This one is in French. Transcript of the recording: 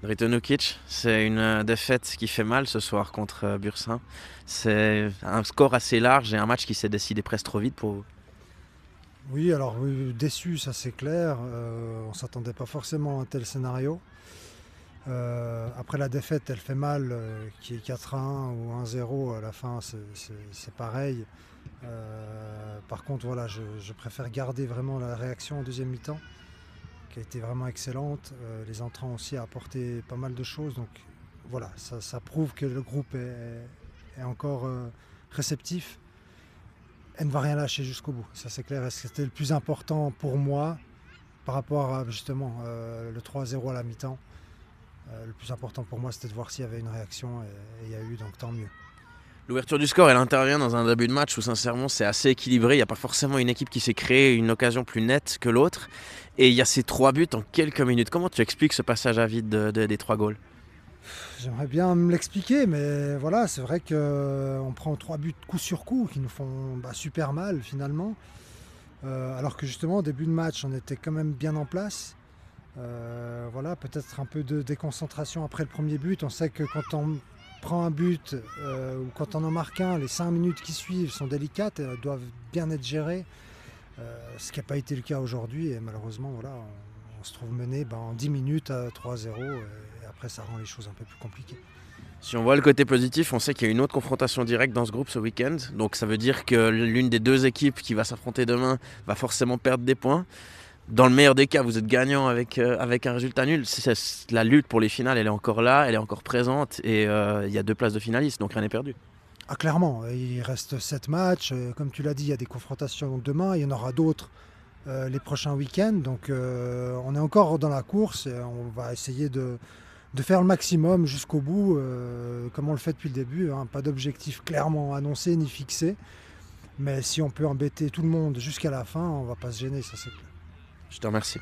Drito Nukic, c'est une défaite qui fait mal ce soir contre Bursin. C'est un score assez large et un match qui s'est décidé presque trop vite pour vous. Oui, alors déçu, ça c'est clair. On ne s'attendait pas forcément à un tel scénario. Après la défaite, elle fait mal, qu'il y ait 4-1 ou 1-0 à la fin, c'est pareil. Par contre, voilà, je préfère garder vraiment la réaction en deuxième mi-temps, qui a été vraiment excellente. Les entrants aussi a apporté pas mal de choses. Donc voilà, ça prouve que le groupe est encore réceptif. Elle ne va rien lâcher jusqu'au bout, ça c'est clair. Et c'était le plus important pour moi par rapport à justement le 3-0 à la mi-temps. Le plus important pour moi c'était de voir s'il y avait une réaction et il y a eu, donc tant mieux. L'ouverture du score, elle intervient dans un début de match où sincèrement c'est assez équilibré. Il n'y a pas forcément une équipe qui s'est créée une occasion plus nette que l'autre. Et il y a ces 3 buts en quelques minutes. Comment tu expliques ce passage à vide des 3 goals? J'aimerais bien me l'expliquer, mais voilà, c'est vrai qu'on prend 3 buts coup sur coup qui nous font super mal finalement. Alors que justement au début de match on était quand même bien en place. Voilà, peut-être un peu de déconcentration après le premier but. On sait que quand on prend un but ou quand on en marque un, les 5 minutes qui suivent sont délicates et doivent bien être gérées. Ce qui n'a pas été le cas aujourd'hui. Et malheureusement, voilà, on se trouve mené en 10 minutes à 3-0. Et après, ça rend les choses un peu plus compliquées. Si on voit le côté positif, on sait qu'il y a une autre confrontation directe dans ce groupe ce week-end. Donc ça veut dire que l'une des deux équipes qui va s'affronter demain va forcément perdre des points. Dans le meilleur des cas, vous êtes gagnant avec un résultat nul. La lutte pour les finales, elle est encore là, elle est encore présente et il y a 2 places de finalistes, donc rien n'est perdu. Ah, clairement, il reste 7 matchs. Comme tu l'as dit, il y a des confrontations demain. Il y en aura d'autres les prochains week-ends. Donc on est encore dans la course et on va essayer de faire le maximum jusqu'au bout, comme on le fait depuis le début, hein. Pas d'objectif clairement annoncé ni fixé. Mais si on peut embêter tout le monde jusqu'à la fin, on ne va pas se gêner, ça c'est clair. Je te remercie.